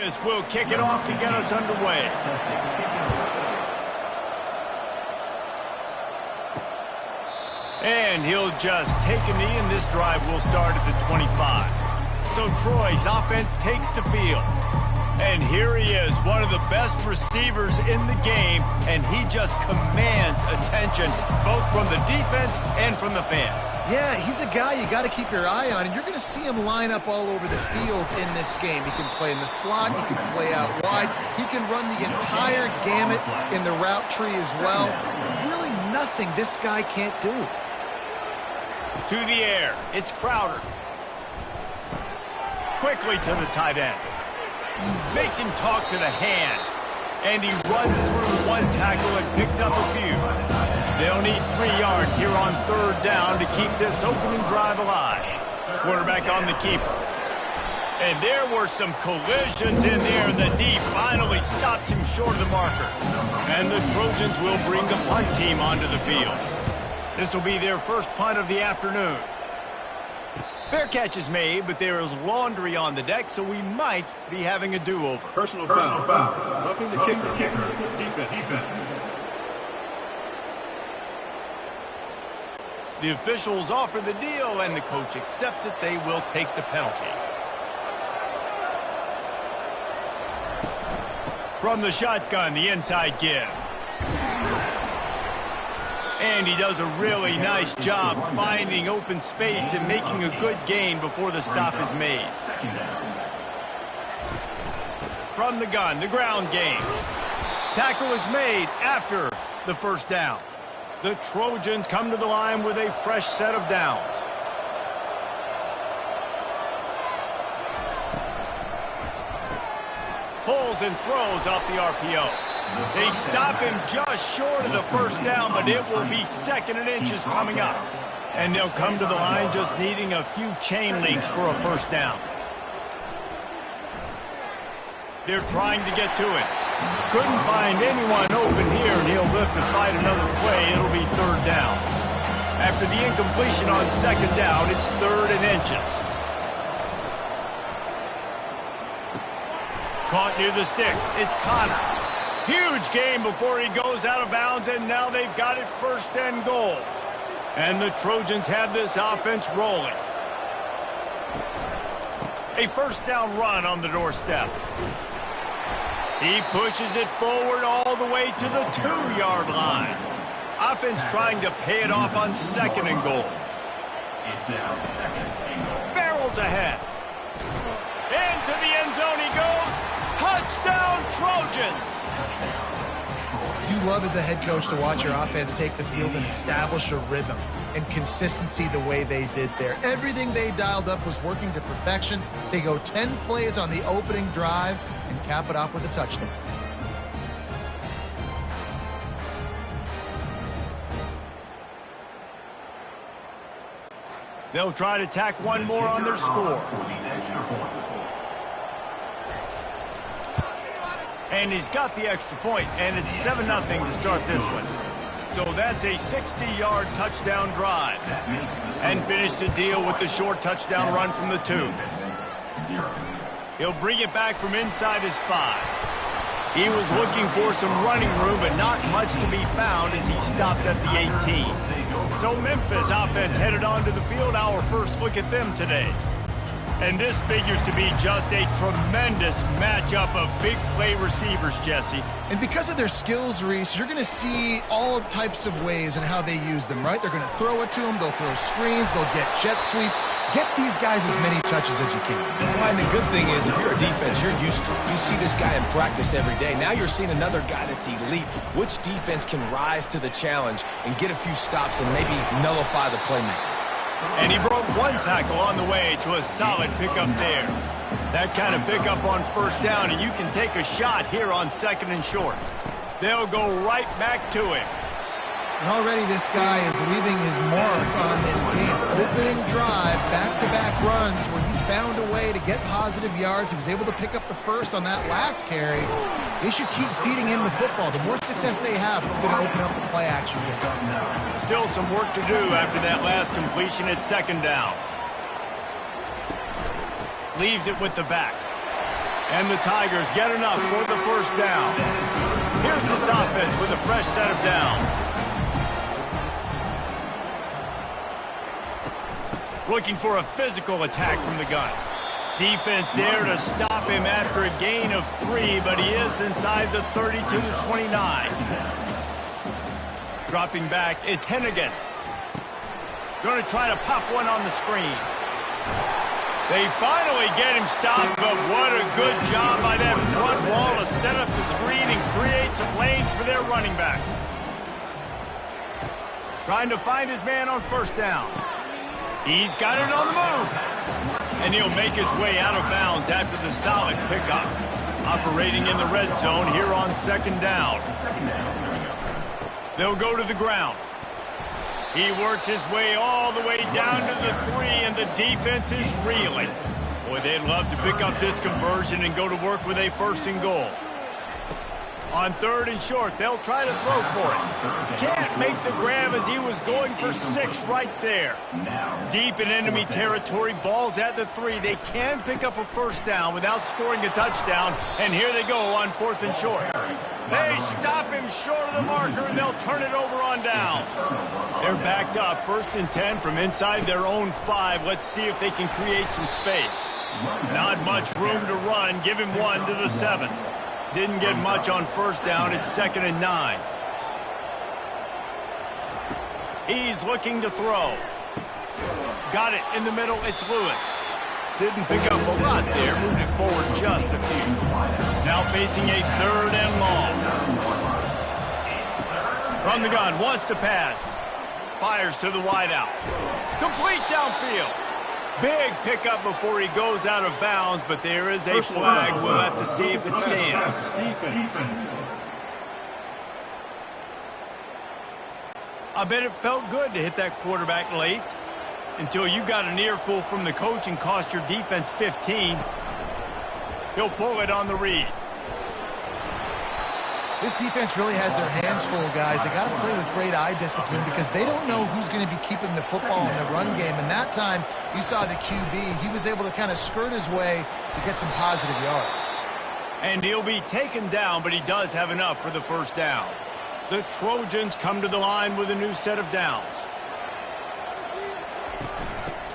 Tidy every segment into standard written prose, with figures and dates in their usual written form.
Memphis will kick it off to get us underway. And he'll just take a knee, and this drive will start at the 25. So Troy's offense takes the field. And here he is, one of the best receivers in the game, and he just commands attention both from the defense and from the fans. Yeah, he's a guy you got to keep your eye on, and you're going to see him line up all over the field in this game. He can play in the slot, he can play out wide, he can run the entire gamut in the route tree as well. Really nothing this guy can't do. To the air, it's Crowder. Quickly to the tight end. Makes him talk to the hand. And he runs through one tackle and picks up a few. They'll need 3 yards here on 3rd down to keep this opening drive alive. Quarterback on the keeper. And there were some collisions in there. The D finally stops him short of the marker. And the Trojans will bring the punt team onto the field. This will be their first punt of the afternoon. Fair catch is made, but there is laundry on the deck, so we might be having a do-over. Personal foul. Roughing the kicker. Defense. The officials offer the deal, and the coach accepts it. They will take the penalty. From the shotgun, the inside give. And he does a really nice job finding open space and making a good gain before the stop is made. From the gun, the ground game. Tackle is made after the first down. The Trojans come to the line with a fresh set of downs. Pulls and throws off the RPO. They stop him just short of the first down, but it will be 2nd and inches coming up. And they'll come to the line just needing a few chain links for a first down. They're trying to get to it. Couldn't find anyone open here, and he'll lift to fight another play. It'll be 3rd down. After the incompletion on 2nd down, it's 3rd and inches. Caught near the sticks. It's Connor. Huge gain before he goes out of bounds, and now they've got it 1st and goal. And the Trojans have this offense rolling. A 1st down run on the doorstep. He pushes it forward all the way to the 2-yard line. Offense trying to pay it off on 2nd and goal. Barrels ahead. Into the end zone he goes. Touchdown, Trojans! You love as a head coach to watch your offense take the field and establish a rhythm and consistency the way they did there. Everything they dialed up was working to perfection. They go 10 plays on the opening drive and cap it off with a touchdown. They'll try to tack one more on their score. And he's got the extra point, and it's 7-0 to start this one. So that's a 60-yard touchdown drive. And finish the deal with the short touchdown run from the 2. He'll bring it back from inside his 5. He was looking for some running room, but not much to be found as he stopped at the 18. So Memphis offense headed onto the field. Our first look at them today. And this figures to be just a tremendous matchup of big play receivers, Jesse. And because of their skills, Reese, you're going to see all types of ways in how they use them, right? They're going to throw it to them. They'll throw screens. They'll get jet sweeps. Get these guys as many touches as you can. Well, and the good thing is, if you're a defense, you're used to it. You see this guy in practice every day. Now you're seeing another guy that's elite. Which defense can rise to the challenge and get a few stops and maybe nullify the playmaker? And he broke one tackle on the way to a solid pickup there. That kind of pickup on 1st down, and you can take a shot here on 2nd and short. They'll go right back to him. And already this guy is leaving his mark on this game. Opening drive, back-to-back runs where he's found a way to get positive yards. He was able to pick up the 1st on that last carry. They should keep feeding him the football. The more success they have, it's going to open up the play action game. Still some work to do after that last completion at 2nd down. Leaves it with the back. And the Tigers get enough for the first down. Here's this offense with a fresh set of downs. Looking for a physical attack from the gun. Defense there to stop him after a gain of 3, but he is inside the 32 to 29. Dropping back, it's Hennigan. Going to try to pop one on the screen. They finally get him stopped, but what a good job by that front wall to set up the screen and create some lanes for their running back. Trying to find his man on first down. He's got it on the move. And he'll make his way out of bounds after the solid pickup. Operating in the red zone here on second down. They'll go to the ground. He works his way all the way down to the 3, and the defense is reeling. Boy, they'd love to pick up this conversion and go to work with a first and goal. On 3rd and short, they'll try to throw for it. Can't make the grab as he was going for 6 right there. Deep in enemy territory, ball's at the 3. They can pick up a first down without scoring a touchdown, and here they go on 4th and short. They stop him short of the marker, and they'll turn it over on downs. They're backed up, 1st and 10 from inside their own 5. Let's see if they can create some space. Not much room to run. Give him 1 to the 7. Didn't get much on first down. It's 2nd and 9. He's looking to throw. Got it in the middle. It's Lewis. Didn't pick up a lot there. Moved it forward just a few. Now facing a 3rd and long. From the gun. Wants to pass. Fires to the wideout. Complete downfield. Big pickup before he goes out of bounds, but there is a flag. We'll have to see if it stands. I bet it felt good to hit that quarterback late until you got an earful from the coach and cost your defense 15. He'll pull it on the read. This defense really has their hands full, guys. They got to play with great eye discipline because they don't know who's going to be keeping the football in the run game. And that time, you saw the QB. He was able to kind of skirt his way to get some positive yards. And he'll be taken down, but he does have enough for the first down. The Trojans come to the line with a new set of downs.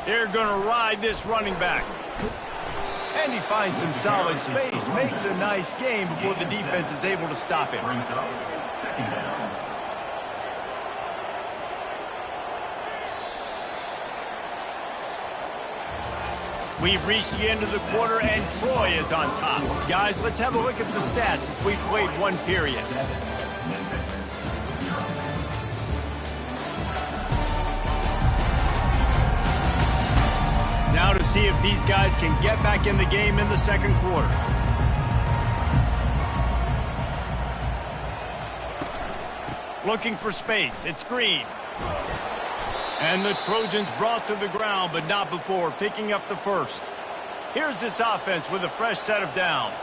They're going to ride this running back. And he finds some solid space, makes a nice game before the defense is able to stop him. We've reached the end of the quarter, and Troy is on top. Guys, let's have a look at the stats as we've played one period. Now to see if these guys can get back in the game in the second quarter. Looking for space. It's Green. And the Trojans brought to the ground, but not before picking up the first. Here's this offense with a fresh set of downs.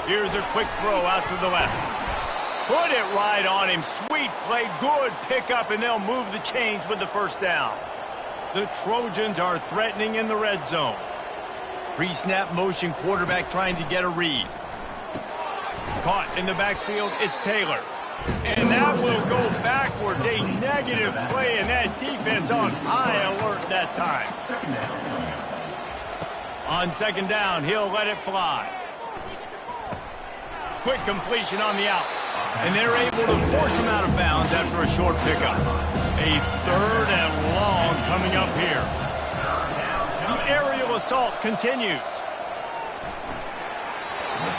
Here's a quick throw out to the left. Put it right on him. Sweet play. Good pickup, and they'll move the chains with the first down. The Trojans are threatening in the red zone. Pre-snap motion quarterback trying to get a read. Caught in the backfield. It's Taylor. And that will go backwards. A negative play, and that defense on high alert that time. On second down, he'll let it fly. Quick completion on the out. And they're able to force him out of bounds after a short pickup. A 3rd and long coming up here. The aerial assault continues.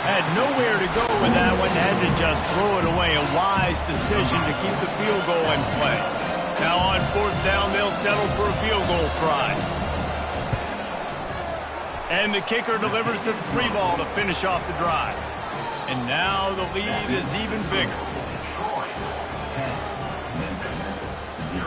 Had nowhere to go with that one. Had to just throw it away. A wise decision to keep the field goal in play. Now on 4th down, they'll settle for a field goal try. And the kicker delivers the 3-ball to finish off the drive. And now the lead is even bigger. Troy 10, Memphis 0.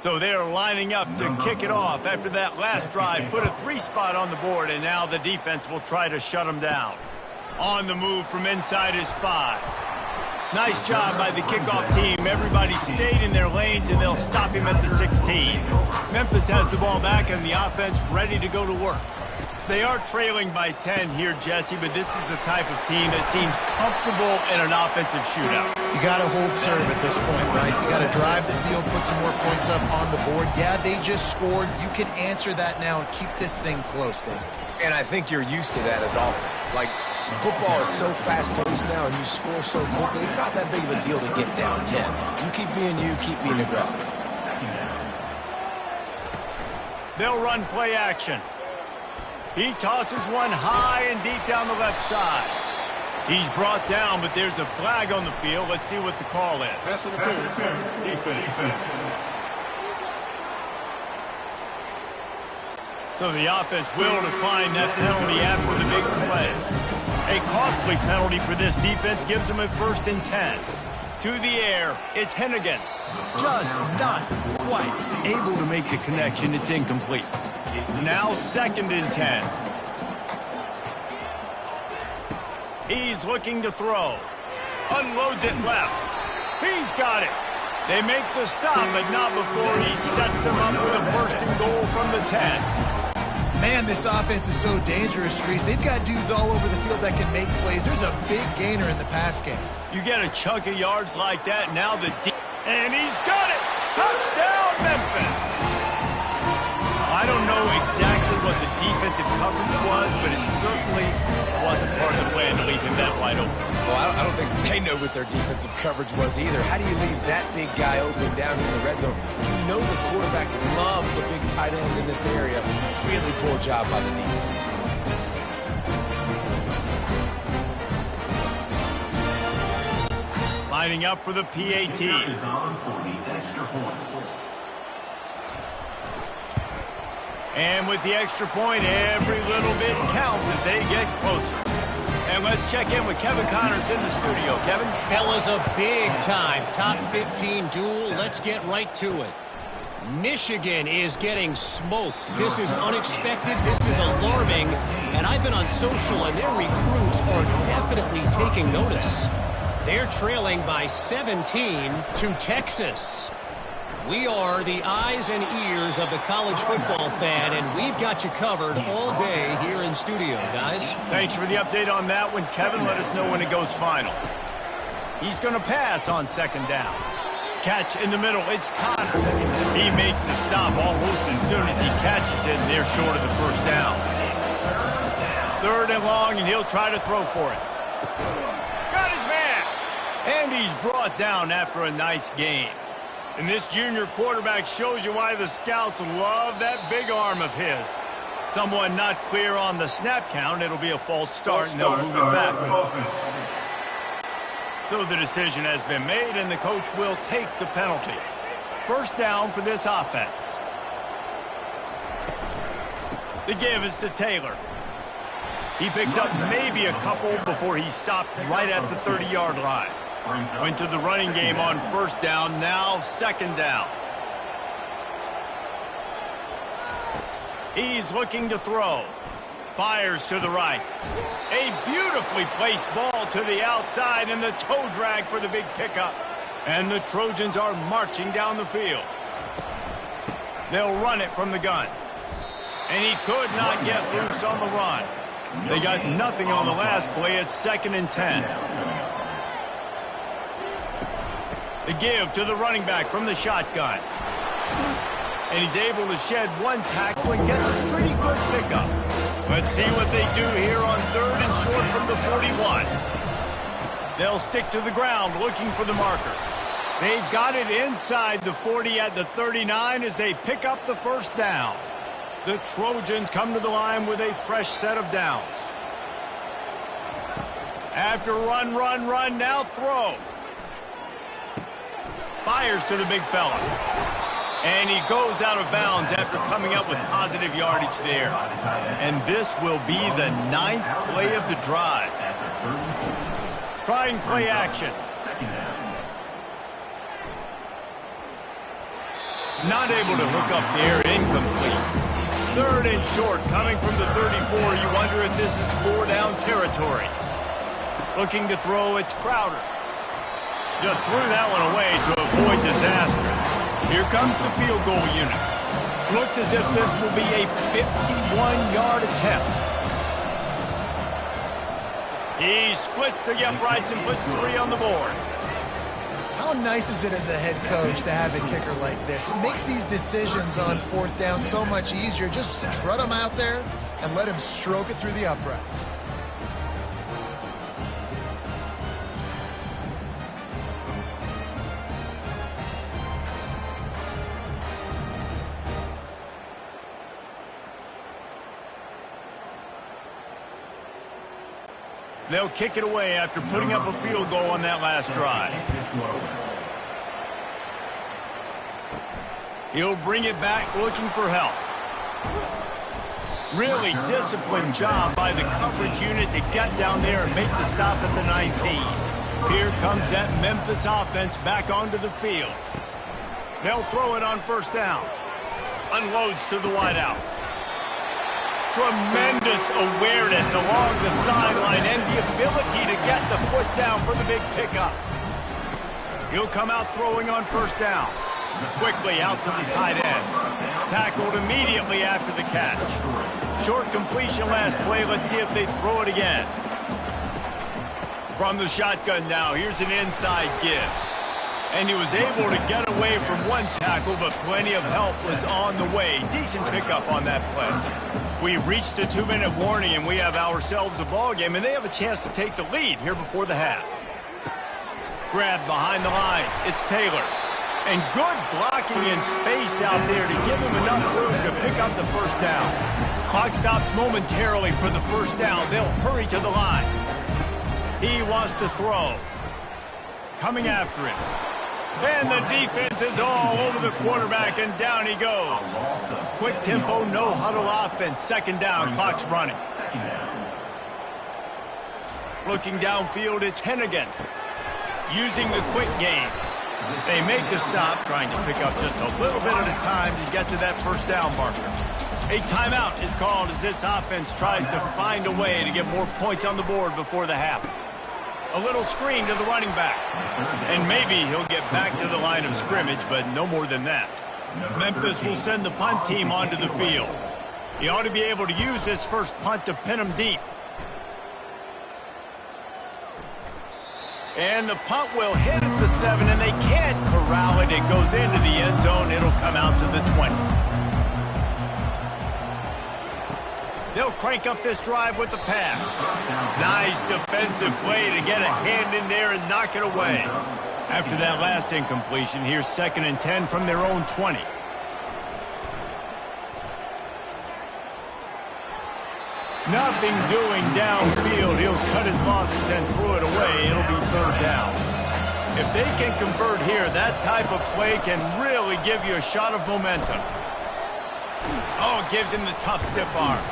So they're lining up to kick it off after that last drive. Put a 3-spot on the board, and now the defense will try to shut them down. On the move from inside is 5. Nice job by the kickoff team. Everybody stayed in their lanes, and they'll stop him at the 16. Memphis has the ball back, and the offense ready to go to work. They are trailing by 10 here, Jesse, but this is the type of team that seems comfortable in an offensive shootout. You got to hold serve at this point, right? You got to drive the field, put some more points up on the board. Yeah, they just scored. You can answer that now and keep this thing close, Dave. And I think you're used to that as offense. Like, football is so fast-paced now, and you score so quickly. It's not that big of a deal to get down 10. You keep being you, keep being aggressive. They'll run play action. He tosses one high and deep down the left side. He's brought down, but there's a flag on the field. Let's see what the call is. Pass interference. Defense. So the offense will decline that penalty after the big play. A costly penalty for this defense gives them a 1st and 10. To the air, it's Hennigan. Just not quite able to make the connection. It's incomplete. Now 2nd and 10. He's looking to throw. Unloads it left. He's got it. They make the stop, but not before he sets them up with a 1st and goal from the 10. Man, this offense is so dangerous, Reese. They've got dudes all over the field that can make plays. There's a big gainer in the pass game. You get a chunk of yards like that, now the and he's got it! Touchdown, Memphis! I don't know exactly what the defensive coverage was, but it certainly wasn't part of the plan to leave him that wide open. Well, I don't think they know what their defensive coverage was either. How do you leave that big guy open down in the red zone? You know the quarterback loves the big tight ends in this area. Really poor job by the defense. Lining up for the PAT. Is on for the extra point. And with the extra point, every little bit counts as they get closer. And let's check in with Kevin Connors in the studio. Kevin? Fellas, a big-time top 15 duel. Let's get right to it. Michigan is getting smoked. This is unexpected. This is alarming. And I've been on social, and their recruits are definitely taking notice. They're trailing by 17 to Texas. We are the eyes and ears of the college football fan, and we've got you covered all day here in studio, guys. Thanks for the update on that one, Kevin. Let us know when it goes final. He's going to pass on 2nd down. Catch in the middle. It's Connor. He makes the stop almost as soon as he catches it, and they're short of the 1st down. 3rd and long, and he'll try to throw for it. Got his man! And he's brought down after a nice gain. And this junior quarterback shows you why the scouts love that big arm of his. Someone not clear on the snap count. It'll be a false start, and they'll move it back. So the decision has been made, and the coach will take the penalty. 1st down for this offense. The give is to Taylor. He picks up maybe a couple before he stopped right at the 30-yard line. Went to the running game on 1st down, now 2nd down. He's looking to throw. Fires to the right. A beautifully placed ball to the outside, and the toe drag for the big pickup. And the Trojans are marching down the field. They'll run it from the gun. And he could not get loose on the run. They got nothing on the last play. It's 2nd and 10. The give to the running back from the shotgun. And he's able to shed one tackle and gets a pretty good pickup. Let's see what they do here on 3rd and short from the 41. They'll stick to the ground looking for the marker. They've got it inside the 40 at the 39 as they pick up the 1st down. The Trojans come to the line with a fresh set of downs. After run, now throw. Fires to the big fella. And he goes out of bounds after coming up with positive yardage there. And this will be the 9th play of the drive. Trying play action. Not able to hook up there, incomplete. Third and short, coming from the 34. You wonder if this is 4-down territory. Looking to throw, it's Crowder. Just threw that one away to avoid disaster. Here comes the field goal unit. Looks as if this will be a 51-yard attempt. He splits the uprights and puts 3 on the board. How nice is it as a head coach to have a kicker like this? It makes these decisions on 4th down so much easier. Just strut him out there and let him stroke it through the uprights. They'll kick it away after putting up a field goal on that last drive. He'll bring it back looking for help. Really disciplined job by the coverage unit to get down there and make the stop at the 19. Here comes that Memphis offense back onto the field. They'll throw it on 1st down. Unloads to the wideout. Tremendous awareness along the sideline and the ability to get the foot down for the big pickup. He'll come out throwing on 1st down. Quickly out to the tight end. Tackled immediately after the catch. Short completion last play. Let's see if they throw it again. From the shotgun now, here's an inside give. And he was able to get away from one tackle, but plenty of help was on the way. Decent pickup on that play. We reached the 2-minute warning, and we have ourselves a ball game, and they have a chance to take the lead here before the half. Grab behind the line. It's Taylor. And good blocking in space out there to give him enough room to pick up the 1st down. Clock stops momentarily for the 1st down. They'll hurry to the line. He wants to throw. Coming after him. And the defense is all over the quarterback, and down he goes. Quick tempo, no huddle offense. 2nd down, clock's running. Looking downfield, it's Hennigan. Using the quick game. They make the stop, trying to pick up just a little bit at a time to get to that 1st down marker. A timeout is called as this offense tries to find a way to get more points on the board before the half. A little screen to the running back. And maybe he'll get back to the line of scrimmage, but no more than that. Memphis will send the punt team onto the field. He ought to be able to use this first punt to pin him deep. And the punt will hit at the 7, and they can't corral it. It goes into the end zone. It'll come out to the 20. They'll crank up this drive with the pass. Nice defensive play to get a hand in there and knock it away. After that last incompletion, here's 2nd and 10 from their own 20. Nothing doing downfield. He'll cut his losses and throw it away. It'll be 3rd down. If they can convert here, that type of play can really give you a shot of momentum. Oh, gives him the tough stiff arm.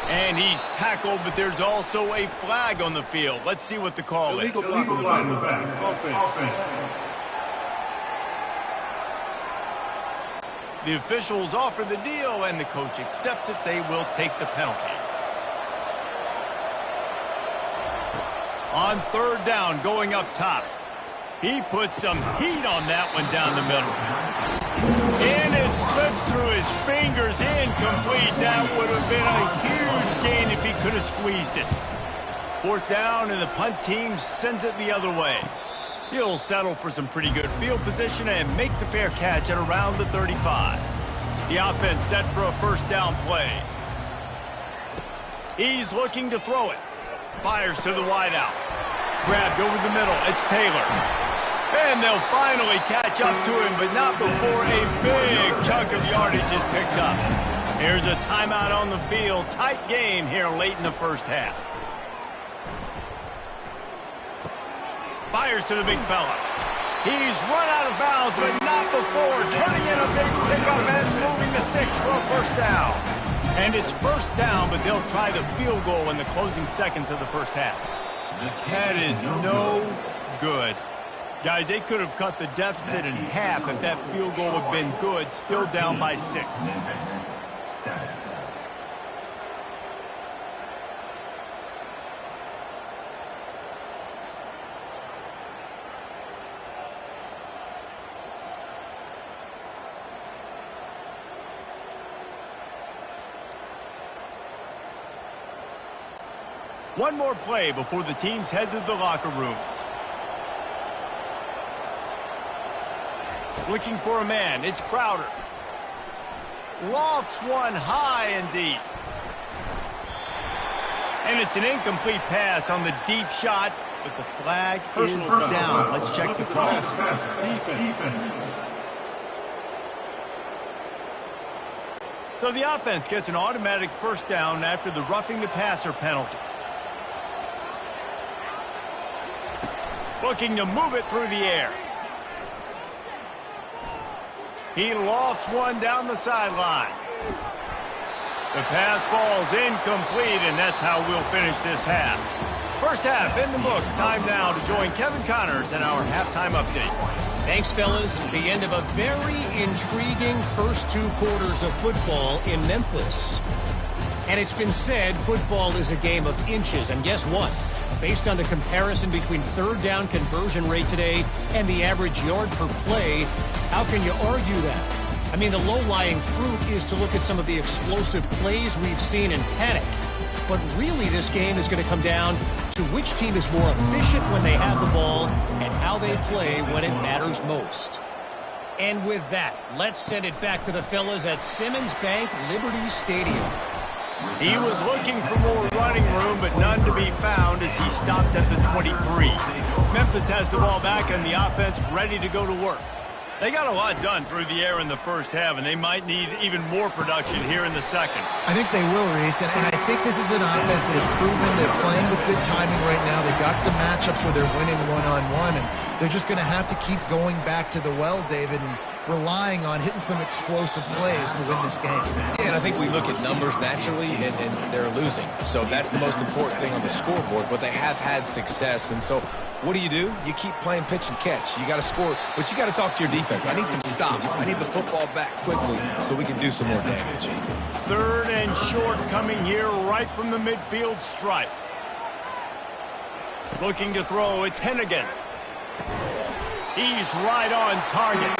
And he's tackled, but there's also a flag on the field. Let's see what the call is. Illegal flag in the back. Offense. The officials offer the deal, and the coach accepts it. They will take the penalty. On 3rd down, going up top. He put some heat on that one down the middle. And it slips through his fingers, incomplete. That would have been a huge gain if he could have squeezed it. 4th down, and the punt team sends it the other way. He'll settle for some pretty good field position and make the fair catch at around the 35. The offense set for a 1st down play. He's looking to throw it. Fires to the wideout. Grabbed over the middle. It's Taylor. And they'll finally catch up to him, but not before a big chunk of yardage is picked up. Here's a timeout on the field. Tight game here late in the 1st half. Fires to the big fella. He's run out of bounds, but not before turning in a big pickup and moving the sticks for a 1st down. And it's 1st down, but they'll try the field goal in the closing seconds of the 1st half. That is no good. Guys, they could have cut the deficit in half if that field goal had been good, still down by 6. One more play before the teams head to the locker rooms. Looking for a man, it's Crowder. Lofts one high and deep. And it's an incomplete pass on the deep shot, but the flag is down. Let's check the call. Defense. So the offense gets an automatic first down after the roughing the passer penalty. Looking to move it through the air. He lofts one down the sideline. The pass falls incomplete, and that's how we'll finish this half. First half in the books. Time now to join Kevin Connors in our halftime update. Thanks, fellas. The end of a very intriguing first 2 quarters of football in Memphis. And it's been said football is a game of inches, and guess what? Based on the comparison between third down conversion rate today and the average yard per play, how can you argue that? I mean, the low-lying fruit is to look at some of the explosive plays we've seen in panic. But really, this game is going to come down to which team is more efficient when they have the ball and how they play when it matters most. And with that, let's send it back to the fellas at Simmons Bank Liberty Stadium. He was looking for more running room, but none to be found as he stopped at the 23. Memphis has the ball back and the offense ready to go to work. They got a lot done through the air in the first half, and they might need even more production here in the second. I think they will, Reese, and I think this is an offense that has proven they're playing with good timing right now. They've got some matchups where they're winning one-on-one, and they're just going to have to keep going back to the well, David, and relying on hitting some explosive plays to win this game. Yeah, and I think we look at numbers naturally, and they're losing. So that's the most important thing on the scoreboard, but they have had success. And so what do? You keep playing pitch and catch. You got to score, but you got to talk to your defense. I need some stops. I need the football back quickly so we can do some more damage. Third and short coming here right from the midfield stripe. Looking to throw, it's Hennigan. He's right on target.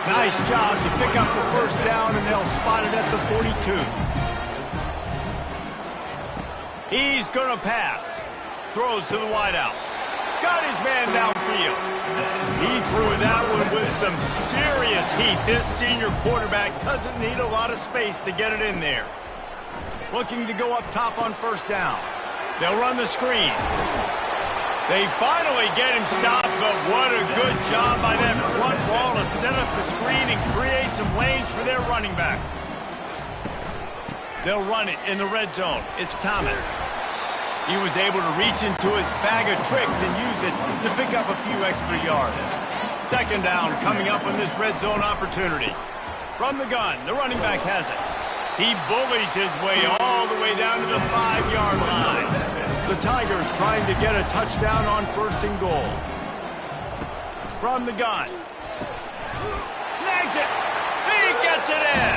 Nice job to pick up the first down, and they'll spot it at the 42. He's going to pass. Throws to the wideout. Got his man downfield. He threw that one with some serious heat. This senior quarterback doesn't need a lot of space to get it in there. Looking to go up top on first down. They'll run the screen. They finally get him stopped, but what a good job by that front wall to set up the screen and create some lanes for their running back. They'll run it in the red zone. It's Thomas. He was able to reach into his bag of tricks and use it to pick up a few extra yards. Second down coming up on this red zone opportunity. From the gun, the running back has it. He bullies his way all the way down to the 5-yard line. The Tigers trying to get a touchdown on first and goal. From the gun. Snags it. He gets it in.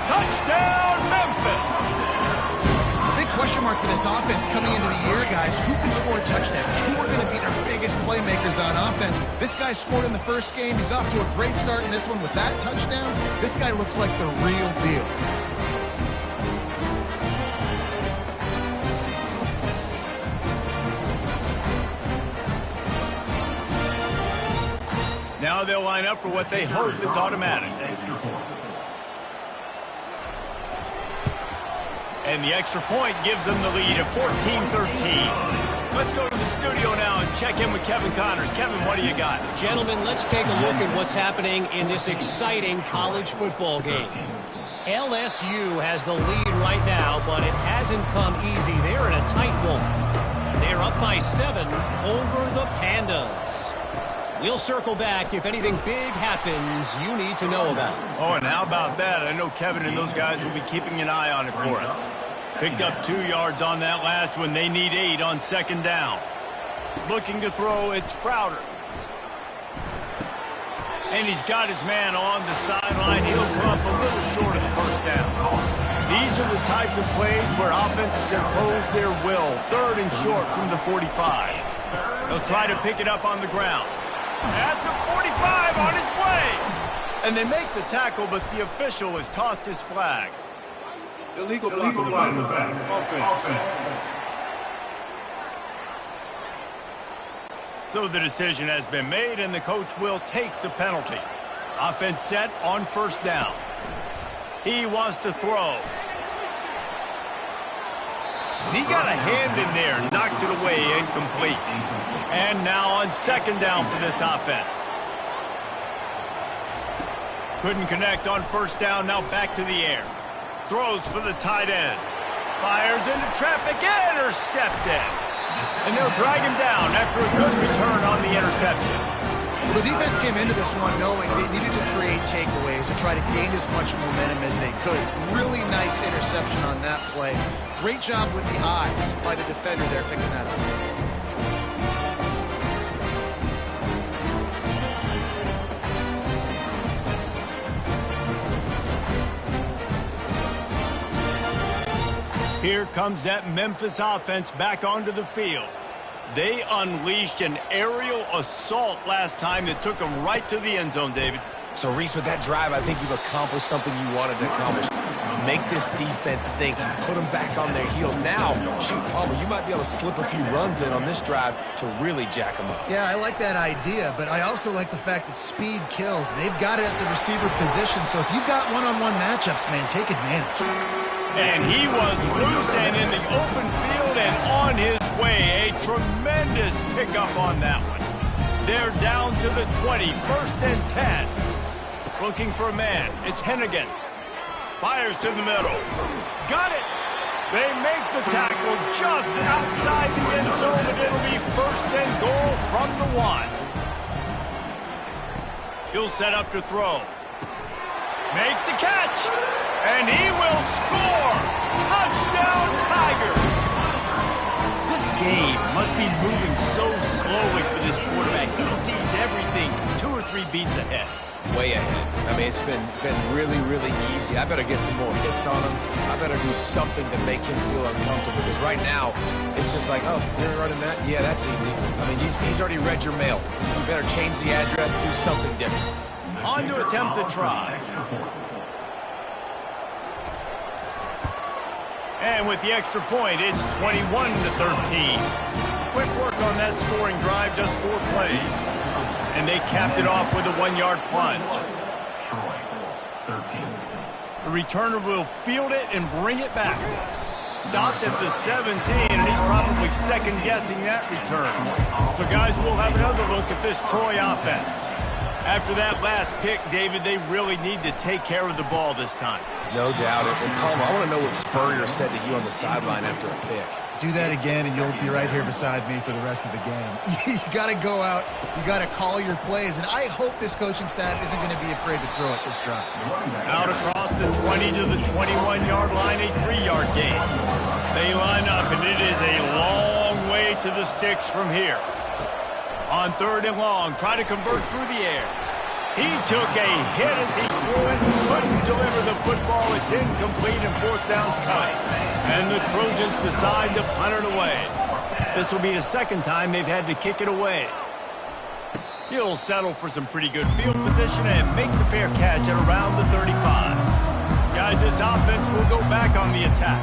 Touchdown, Memphis. Big question mark for this offense coming into the year, guys. Who can score touchdowns? Who are going to be their biggest playmakers on offense? This guy scored in the first game. He's off to a great start in this one with that touchdown. This guy looks like the real deal. Now they'll line up for what they hope is automatic. And the extra point gives them the lead at 14-13. Let's go to the studio now and check in with Kevin Connors. Kevin, what do you got? Gentlemen, let's take a look at what's happening in this exciting college football game. LSU has the lead right now, but it hasn't come easy. They're in a tight one. They're up by 7 over the Pandas. We'll circle back if anything big happens you need to know about. Oh, and how about that? I know Kevin and those guys will be keeping an eye on it for us. Picked up 2 yards on that last one. They need 8 on second down. Looking to throw, it's Crowder. And he's got his man on the sideline. He'll come up a little short of the first down. These are the types of plays where offenses impose their will. 3rd and short from the 45. He'll try to pick it up on the ground. At the 45, on his way. And they make the tackle, but the official has tossed his flag. Illegal block in the back. Offense. So the decision has been made, and the coach will take the penalty. Offense set on 1st down. He wants to throw. He got a hand in there, knocks it away, incomplete. And now on 2nd down for this offense. Couldn't connect on 1st down, now back to the air. Throws for the tight end. Fires into traffic, intercepted. And they'll drag him down after a good return on the interception. Well, the defense came into this one knowing they needed to create takeaways and try to gain as much momentum as they could. Really nice interception on that play. Great job with the eyes by the defender there picking that up. Here comes that Memphis offense back onto the field. They unleashed an aerial assault last time that took them right to the end zone, David. So, Reese, with that drive, I think you've accomplished something you wanted to accomplish. Make this defense think. Put them back on their heels. Now, shoot, Palmer, you might be able to slip a few runs in on this drive to really jack them up. Yeah, I like that idea, but I also like the fact that speed kills. And they've got it at the receiver position, so if you've got one-on-one matchups, man, take advantage. And he was loose and in the open field and on his way. A tremendous pickup on that one. They're down to the 20, 1st and 10. Looking for a man. It's Hennigan. Fires to the middle. Got it. They make the tackle just outside the end zone, and it'll be 1st and goal from the 1. He'll set up to throw. Makes the catch. And he will score! Touchdown, Tigers! This game must be moving so slowly for this quarterback. He sees everything 2 or 3 beats ahead. Way ahead. I mean, it's been really, really easy. I better get some more hits on him. I better do something to make him feel uncomfortable. Because right now, it's just like, oh, you're running that? Yeah, that's easy. I mean, he's already read your mail. You better change the address, do something different. On to attempt the try. And with the extra point, it's 21-13. Quick work on that scoring drive, just 4 plays. And they capped it off with a 1-yard plunge. The returner will field it and bring it back. Stopped at the 17, and he's probably second-guessing that return. So, guys, we'll have another look at this Troy offense. After that last pick, David, they really need to take care of the ball this time. No doubt. And Palmer, I want to know what Spurrier said to you on the sideline after a pick. Do that again, and you'll be right here beside me for the rest of the game. You got to go out. You got to call your plays, and I hope this coaching staff isn't going to be afraid to throw it this drive. Out across the 20 to the 21-yard line, a 3-yard gain. They line up, and it is a long way to the sticks from here. On 3rd and long, try to convert through the air. He took a hit as he threw it, couldn't deliver the football. It's incomplete, and 4th down's coming. And the Trojans decide to punt it away. This will be the 2nd time they've had to kick it away. He'll settle for some pretty good field position and make the fair catch at around the 35. Guys, this offense will go back on the attack.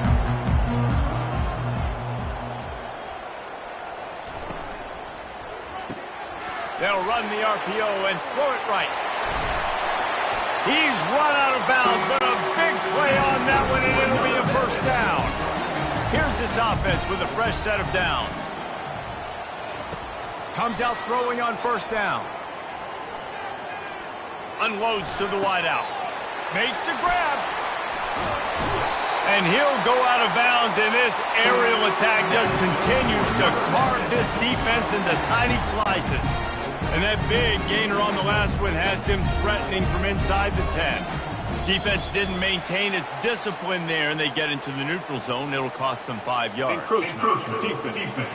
They'll run the RPO and throw it right. He's run out of bounds, but a big play on that one, and it'll be a 1st down. Here's this offense with a fresh set of downs. Comes out throwing on 1st down. Unloads to the wideout. Makes the grab. And he'll go out of bounds, and this aerial attack just continues to carve this defense into tiny slices. And that big gainer on the last one has them threatening from inside the 10. Defense didn't maintain its discipline there, and they get into the neutral zone. It'll cost them 5 yards. Encroachment. Defense.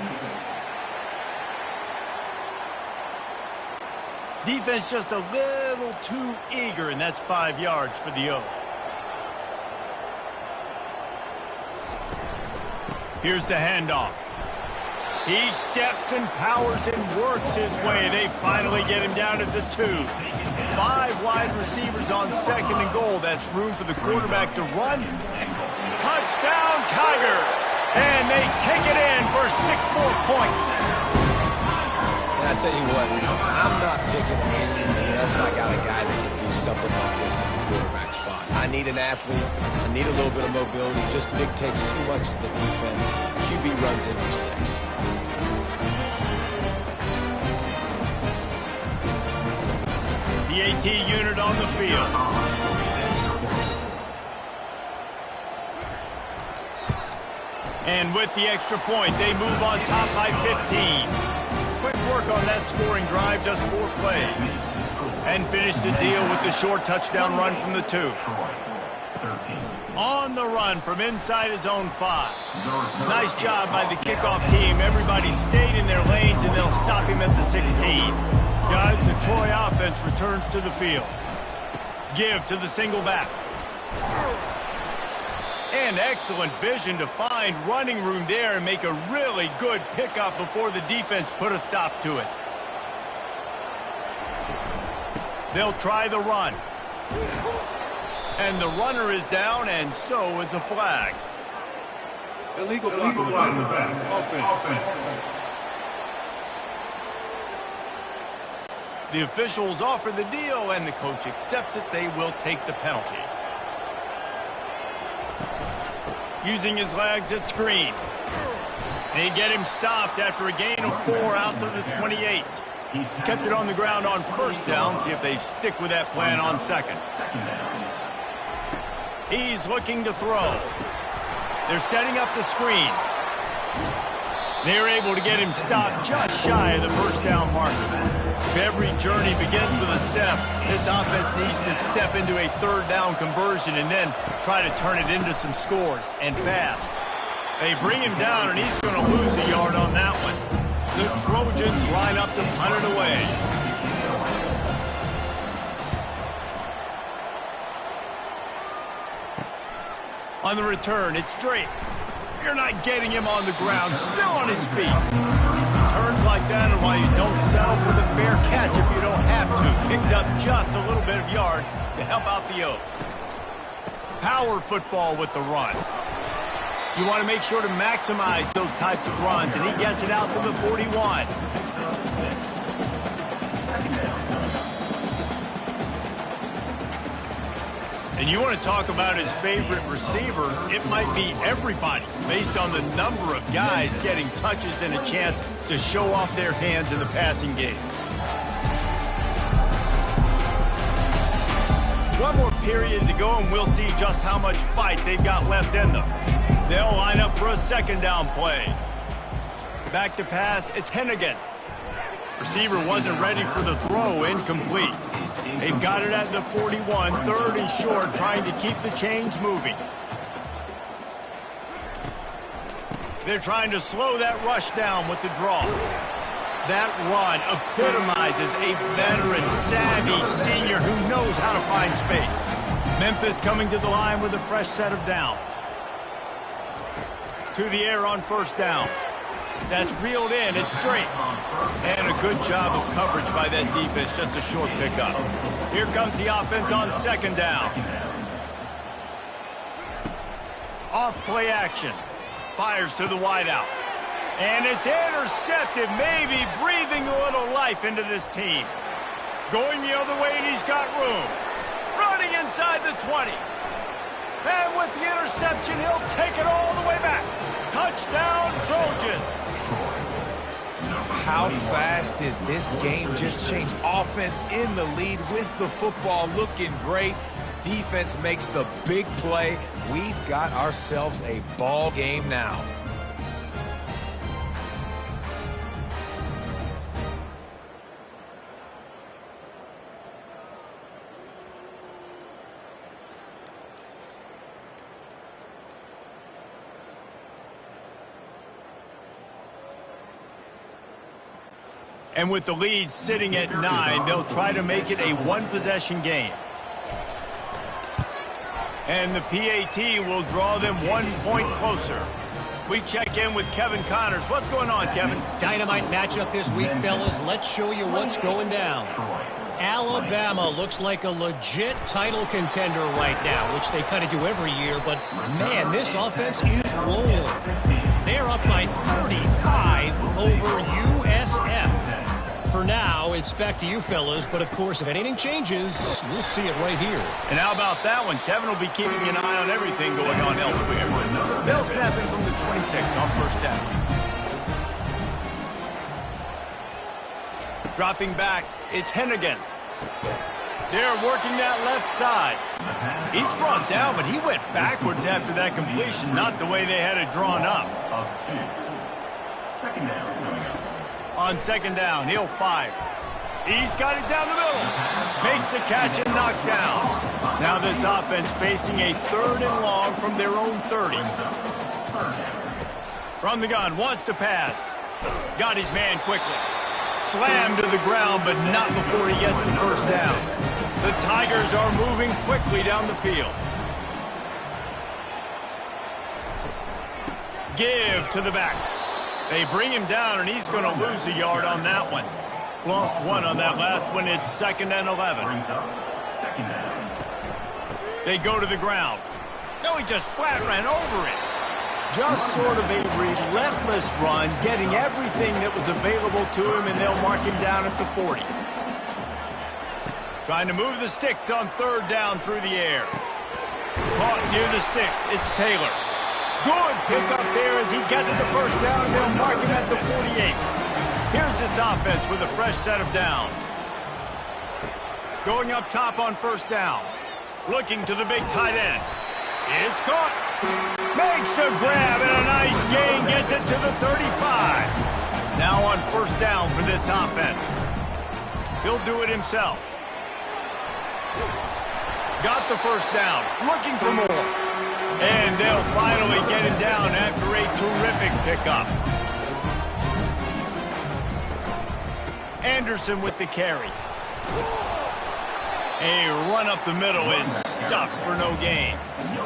Defense just a little too eager, and that's 5 yards for the O. Here's the handoff. He steps and powers and works his way. They finally get him down at the 2. 5 wide receivers on 2nd and goal. That's room for the quarterback to run. Touchdown, Tigers! And they take it in for 6 more points. And I tell you what, Reese, I'm not picking a team unless I got a guy that can do something like this in the quarterback spot. I need an athlete. I need a little bit of mobility. It just dictates too much to the defense. QB runs in for 6. The AT unit on the field. And with the extra point, they move on top by 15. Quick work on that scoring drive, just 4 plays. And finish the deal with the short touchdown run from the 2. On the run from inside his own 5. Nice job by the kickoff team. Everybody stayed in their lanes, and they'll stop him at the 16. Guys, the Troy offense returns to the field. Give to the single back. And excellent vision to find running room there and make a really good pickup before the defense put a stop to it. They'll try the run. And the runner is down, and so is a flag. Illegal block in the back. Offense. The officials offer the deal, and the coach accepts it. They will take the penalty. Using his legs at screen. They get him stopped after a gain of 4 out to the 28. Kept it on the ground on 1st down. See if they stick with that plan on 2nd. He's looking to throw. They're setting up the screen. They're able to get him stopped just shy of the 1st down marker. If every journey begins with a step, this offense needs to step into a 3rd down conversion and then try to turn it into some scores, and fast. They bring him down, and he's going to lose a yard on that one. The Trojans line up to punt it away. On the return, it's Drake. You're not getting him on the ground, still on his feet. Turns like that, and while you don't settle for the fair catch if you don't have to, picks up just a little bit of yards to help out the Oaks. Power football with the run. You want to make sure to maximize those types of runs, and he gets it out to the 41. And you want to talk about his favorite receiver, it might be everybody, based on the number of guys getting touches and a chance to show off their hands in the passing game. One more period to go, and we'll see just how much fight they've got left in them. They'll line up for a 2nd down play. Back to pass, it's Hennigan. Receiver wasn't ready for the throw, incomplete. They've got it at the 41, 3rd and short, trying to keep the chains moving. They're trying to slow that rush down with the draw. That run epitomizes a veteran, savvy senior who knows how to find space. Memphis coming to the line with a fresh set of downs. To the air on 1st down. That's reeled in. It's Drake. And a good job of coverage by that defense. Just a short pickup. Here comes the offense on 2nd down. Off play action. Fires to the wideout. And it's intercepted. Maybe breathing a little life into this team. Going the other way, and he's got room. Running inside the 20. And with the interception, he'll take it all the way back. Touchdown, Trojans. How fast did this game just change? Offense in the lead with the football looking great. Defense makes the big play. We've got ourselves a ball game now. And with the lead sitting at 9, they'll try to make it a one-possession game. And the PAT will draw them 1 point closer. We check in with Kevin Connors. What's going on, Kevin? Dynamite matchup this week, fellas. Let's show you what's going down. Alabama looks like a legit title contender right now, which they kind of do every year, but man, this offense is rolling. They're up by 35 over USF. For now, it's back to you fellas, but of course, if anything changes, you'll see it right here. And how about that one? Kevin will be keeping an eye on everything going on elsewhere. They'll snap it from the 26 on first down. Dropping back, it's Hennigan. They're working that left side. He's brought down, but he went backwards after that completion, not the way they had it drawn up. Second down. On second down, he'll fire. He's got it down the middle. Makes the catch and knocked down. Now this offense facing a 3rd and long from their own 30. From the gun, wants to pass. Got his man quickly. Slammed to the ground, but not before he gets the first down. The Tigers are moving quickly down the field. Give to the back. They bring him down, and he's going to lose a yard on that one. Lost 1 on that last one. It's 2nd and 11. They go to the ground. No, he just flat ran over it. Just sort of a relentless run, getting everything that was available to him, and they'll mark him down at the 40. Trying to move the sticks on 3rd down through the air. Caught near the sticks. It's Taylor. Good pickup there as he gets the first down, and they'll mark him at the 48. Here's this offense with a fresh set of downs. Going up top on first down. Looking to the big tight end. It's caught. Makes the grab, and a nice gain gets it to the 35. Now on first down for this offense. He'll do it himself. Got the first down. Looking for more. And they'll finally get him down after a terrific pickup. Anderson with the carry. A run up the middle is stuffed for no gain.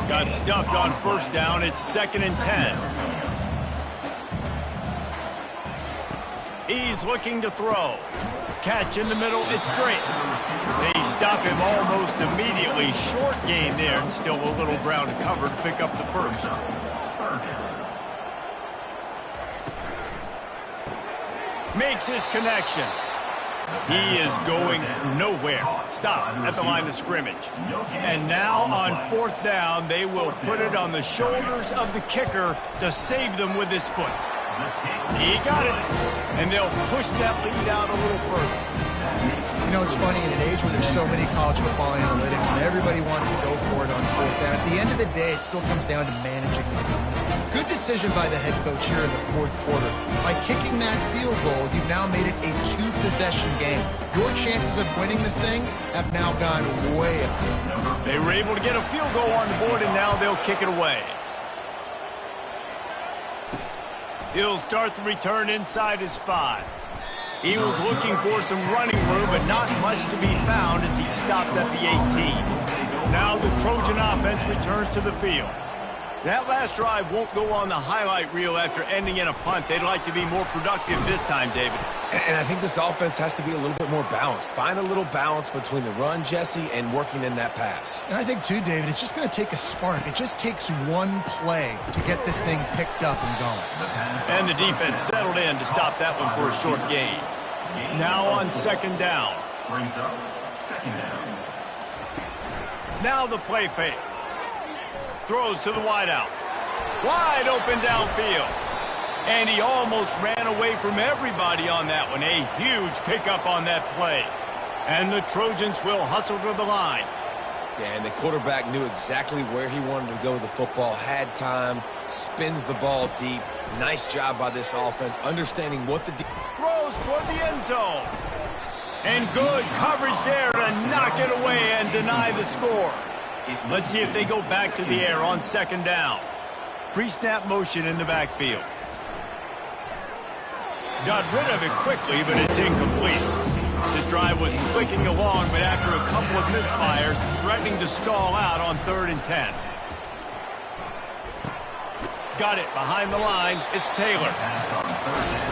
Got stuffed on first down. It's 2nd and 10. He's looking to throw. Catch in the middle. It's Drake. They stop him almost immediately. Short gain there, and still a little ground to cover to pick up the first. Makes his connection. He is going nowhere. Stop at the line of scrimmage. And now on 4th down, they will put it on the shoulders of the kicker to save them with his foot. He got it. And they'll push that lead out a little further. You know, it's funny, in an age where there's so many college football analytics and everybody wants to go for it on 4th down, at the end of the day, it still comes down to managing the game. Good decision by the head coach here in the 4th quarter. By kicking that field goal, you've now made it a 2-possession game. Your chances of winning this thing have now gone way up. They were able to get a field goal on the board, and now they'll kick it away. He'll start the return inside his 5. He was looking for some running room, but not much to be found as he stopped at the 18. Now the Trojan offense returns to the field. That last drive won't go on the highlight reel after ending in a punt. They'd like to be more productive this time, David. And I think this offense has to be a little bit more balanced. Find a little balance between the run, Jesse, and working in that pass. And I think, too, David, it's just going to take a spark. It just takes one play to get this thing picked up and going. And the defense settled in to stop that one for a short gain. Now on 2nd down. Now the play fake. Throws to the wideout. Wide open downfield. And he almost ran away from everybody on that one. A huge pickup on that play. And the Trojans will hustle to the line. Yeah, and the quarterback knew exactly where he wanted to go with the football, had time, spins the ball deep. Nice job by this offense, understanding what the... Throws toward the end zone. And good coverage there to knock it away and deny the score. Let's see if they go back to the air on 2nd down. Pre-snap motion in the backfield. Got rid of it quickly, but it's incomplete. This drive was clicking along, but after a couple of misfires, threatening to stall out on 3rd and 10. Got it behind the line. It's Taylor.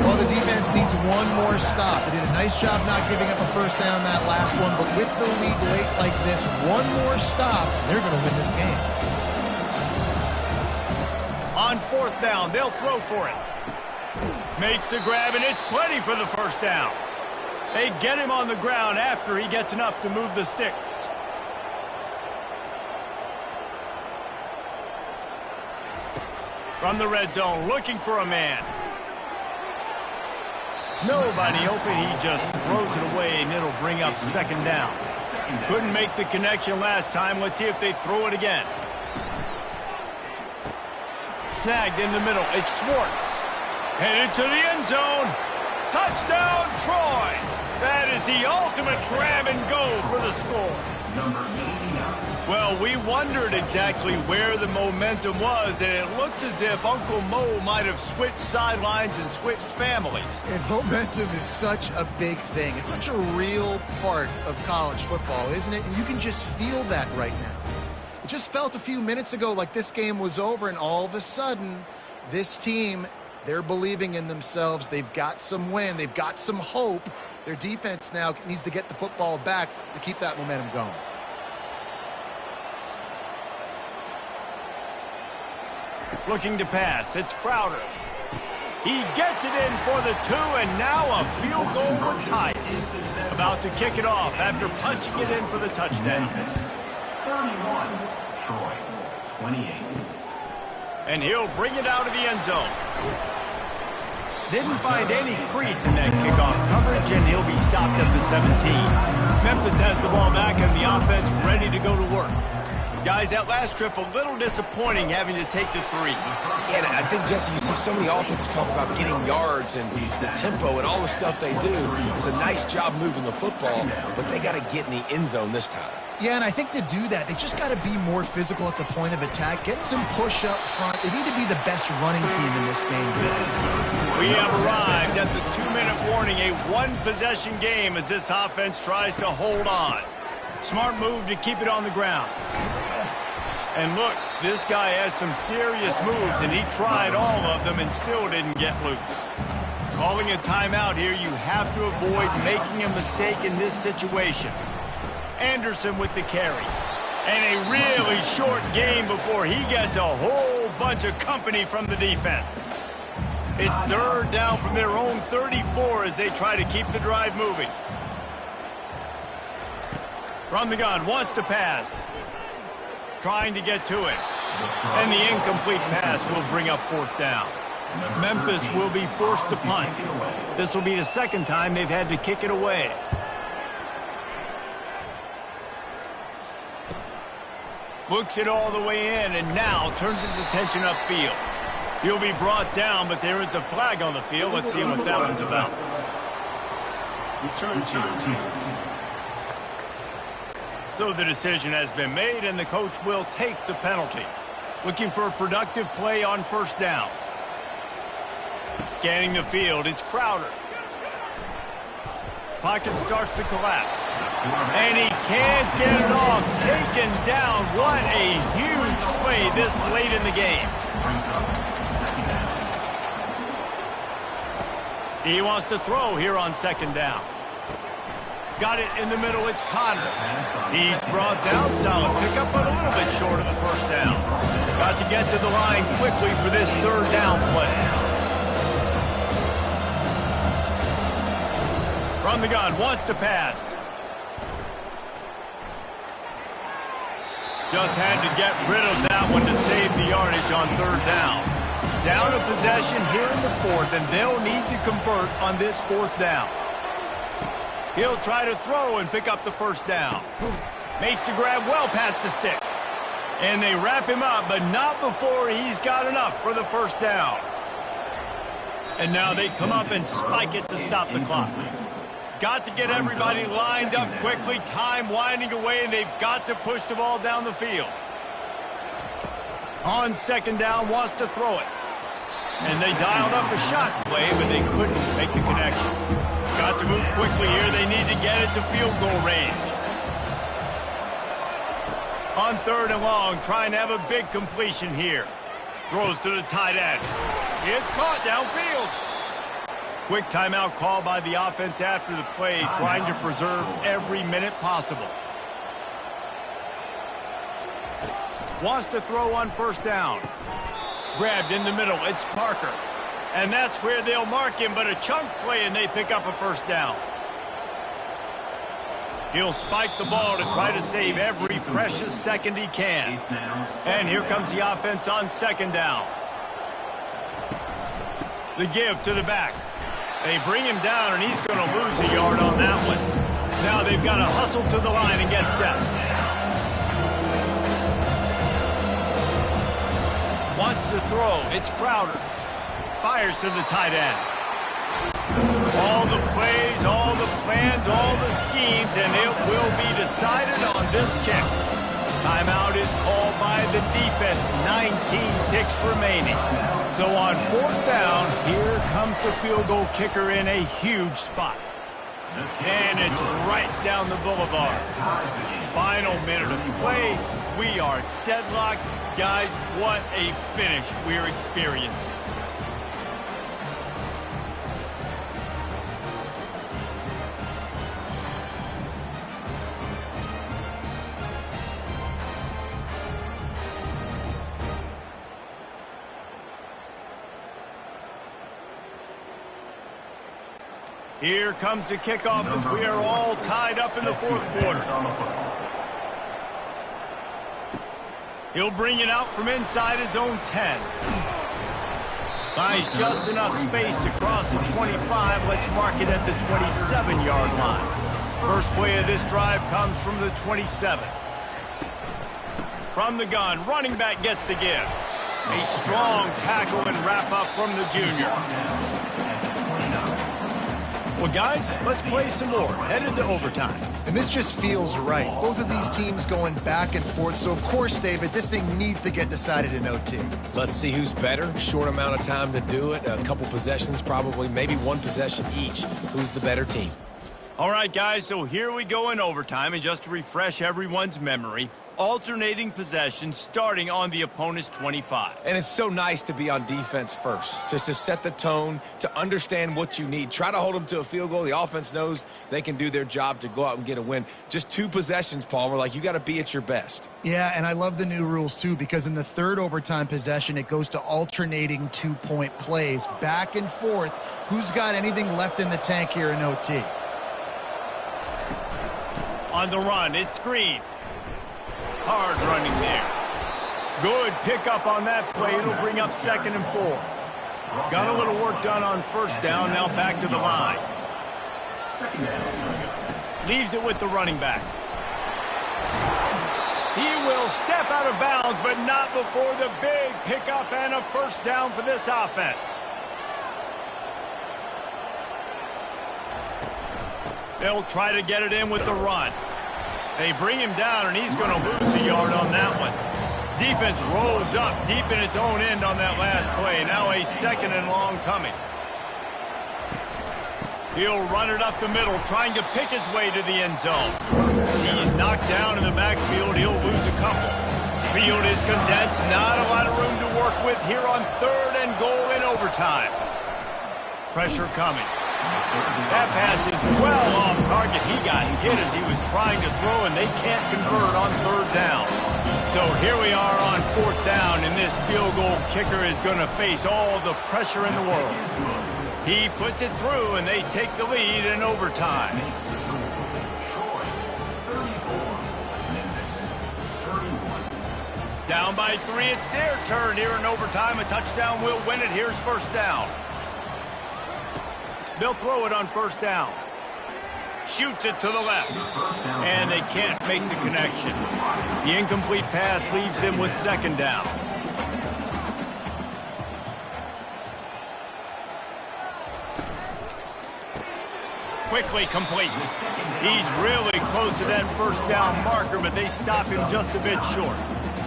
Well, the defense needs one more stop. They did a nice job not giving up a first down that last one, but with the lead late like this, one more stop, they're going to win this game. On 4th down, they'll throw for it. Makes the grab, and it's plenty for the first down. They get him on the ground after he gets enough to move the sticks. From the red zone, looking for a man. Nobody open, he just throws it away, and it'll bring up 2nd down. Couldn't make the connection last time. Let's see if they throw it again. Snagged in the middle. It's Schwartz. Headed to the end zone. Touchdown, Troy. That is the ultimate grab and go for the score. Well, we wondered exactly where the momentum was, and it looks as if Uncle Mo might have switched sidelines and switched families. And momentum is such a big thing. It's such a real part of college football, isn't it? And you can just feel that right now. It just felt a few minutes ago like this game was over, and all of a sudden, this team, they're believing in themselves. They've got some win. They've got some hope. Their defense now needs to get the football back to keep that momentum going. Looking to pass. It's Crowder. He gets it in for the 2, and now a field goal would tie it. About to kick it off after punching it in for the touchdown. Memphis, 31. Troy, 28. And he'll bring it out of the end zone. Didn't find any crease in that kickoff coverage, and he'll be stopped at the 17. Memphis has the ball back, and the offense ready to go to work. Guys, that last trip a little disappointing having to take the 3. Yeah, and I think, Jesse, you see so many offenses talk about getting yards and the tempo and all the stuff they do. It was a nice job moving the football, but they got to get in the end zone this time. Yeah, and I think to do that, they just got to be more physical at the point of attack, get some push up front. They need to be the best running team in this game. We have arrived at the 2-minute warning, a one-possession game as this offense tries to hold on. Smart move to keep it on the ground. And look, this guy has some serious moves, and he tried all of them and still didn't get loose. Calling a timeout here, you have to avoid making a mistake in this situation. Anderson with the carry. And a really short game before he gets a whole bunch of company from the defense. It's 3rd down from their own 34 as they try to keep the drive moving. From the gun, wants to pass. Trying to get to it. And the incomplete pass will bring up 4th down. Memphis will be forced to punt. This will be the 2nd time they've had to kick it away. Looks it all the way in, and now turns his attention upfield. He'll be brought down, but there is a flag on the field. Let's see what that one's about. Return team. So the decision has been made, and the coach will take the penalty. Looking for a productive play on 1st down. Scanning the field, it's Crowder. Pocket starts to collapse. And he can't get it off. Taken down. What a huge play this late in the game. He wants to throw here on 2nd down. Got it in the middle. It's Connor. He's brought down. Solid pickup, but a little bit short of the 1st down. Got to get to the line quickly for this 3rd down play. From the gun, wants to pass. Just had to get rid of that one to save the yardage on 3rd down. Down a possession here in the 4th, and they'll need to convert on this 4th down. He'll try to throw and pick up the 1st down. Makes the grab well past the sticks. And they wrap him up, but not before he's got enough for the 1st down. And now they come up and spike it to stop the clock. Got to get everybody lined up quickly. Time winding away, and they've got to push the ball down the field. On 2nd down, wants to throw it. And they dialed up a shot play, but they couldn't make the connection. Got to move quickly here. They need to get it to field goal range. On 3rd and long, trying to have a big completion here. Throws to the tight end. It's caught downfield. Quick timeout call by the offense after the play, trying to preserve every minute possible. Wants to throw on 1st down. Grabbed in the middle. It's Parker. And that's where they'll mark him, but a chunk play, and they pick up a 1st down. He'll spike the ball to try to save every precious second he can. And here comes the offense on 2nd down. The give to the back. They bring him down, and he's going to lose a yard on that one. Now they've got to hustle to the line and get set. Wants to throw. It's Crowder. Fires to the tight end. All the plays, all the plans, all the schemes, and it will be decided on this kick. Timeout is called by the defense. 19 ticks remaining. So on 4th down, here comes the field goal kicker in a huge spot. And it's right down the boulevard. Final minute of play. We are deadlocked. Guys, what a finish we're experiencing. Here comes the kickoff as we are all tied up in the 4th quarter. He'll bring it out from inside his own 10. Buys just enough space to cross the 25. Let's mark it at the 27-yard line. First play of this drive comes from the 27. From the gun, running back gets to give. A strong tackle and wrap up from the junior. Well, guys, let's play some more. Headed to overtime. And this just feels right. Both of these teams going back and forth. So, of course, David, this thing needs to get decided in OT. Let's see who's better. Short amount of time to do it. A couple possessions, probably, maybe one possession each. Who's the better team? All right, guys, so here we go in overtime. And just to refresh everyone's memory, alternating possessions starting on the opponent's 25. And it's so nice to be on defense first, just to set the tone, to understand what you need. Try to hold them to a field goal. The offense knows they can do their job to go out and get a win. Just 2 possessions, Palmer, like you got to be at your best. Yeah, and I love the new rules, too, because in the 3rd overtime possession, it goes to alternating 2-point plays, back and forth. Who's got anything left in the tank here in OT? On the run, it's Green. Hard running there. Good pickup on that play. It'll bring up 2nd and 4. Got a little work done on 1st down. Now back to the line. Leaves it with the running back. He will step out of bounds, but not before the big pickup and a 1st down for this offense. They'll try to get it in with the run. They bring him down, and he's going to lose a yard on that one. Defense rolls up deep in its own end on that last play. Now a 2nd and long coming. He'll run it up the middle, trying to pick his way to the end zone. He's knocked down in the backfield. He'll lose a couple. Field is condensed. Not a lot of room to work with here on 3rd and goal in overtime. Pressure coming. That pass is well off target. He got hit as he was trying to throw, and they can't convert on 3rd down. So here we are on 4th down, and this field goal kicker is going to face all the pressure in the world. He puts it through, and they take the lead in overtime. Down by 3, it's their turn here in overtime. A touchdown will win it. Here's 1st down. They'll throw it on 1st down. Shoots it to the left. And they can't make the connection. The incomplete pass leaves them with 2nd down. Quickly complete. He's really close to that 1st down marker, but they stop him just a bit short.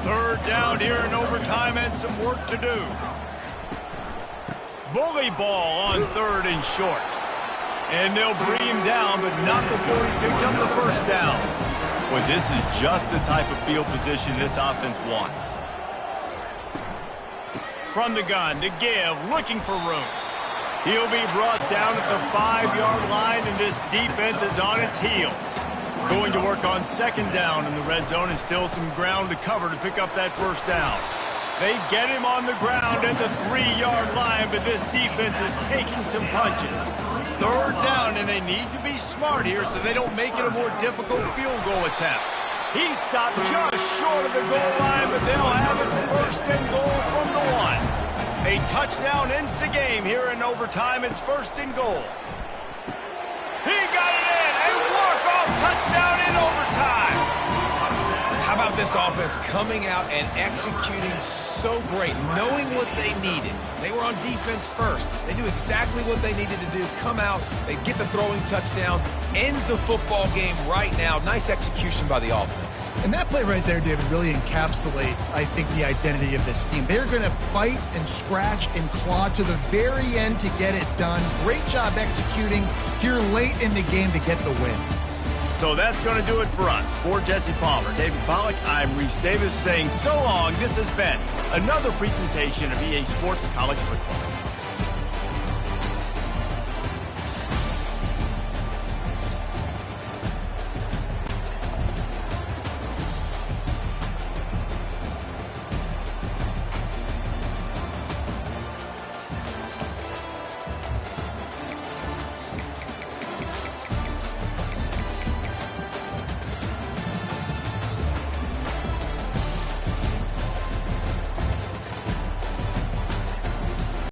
3rd down here in overtime and some work to do. Bully ball on 3rd and short. And they'll bring him down, but not before he picks up the first down. Well, this is just the type of field position this offense wants. From the gun to give, looking for room. He'll be brought down at the 5-yard line, and this defense is on its heels. Going to work on 2nd down in the red zone, and still some ground to cover to pick up that first down. They get him on the ground at the 3-yard line, but this defense is taking some punches. 3rd down, and they need to be smart here so they don't make it a more difficult field goal attempt. He stopped just short of the goal line, but they'll have it 1st and goal from the 1. A touchdown ends the game here in overtime. It's 1st and goal. He got it in! A walk-off touchdown in overtime! How about this offense coming out and executing so great, knowing what they needed? They were on defense first. They knew exactly what they needed to do. Come out, they get the throwing touchdown, ends the football game right now. Nice execution by the offense. And that play right there, David, really encapsulates, I think, the identity of this team. They're going to fight and scratch and claw to the very end to get it done. Great job executing here late in the game to get the win. So that's going to do it for us. For Jesse Palmer, David Pollack, I'm Reese Davis saying so long. This has been another presentation of EA Sports College Football.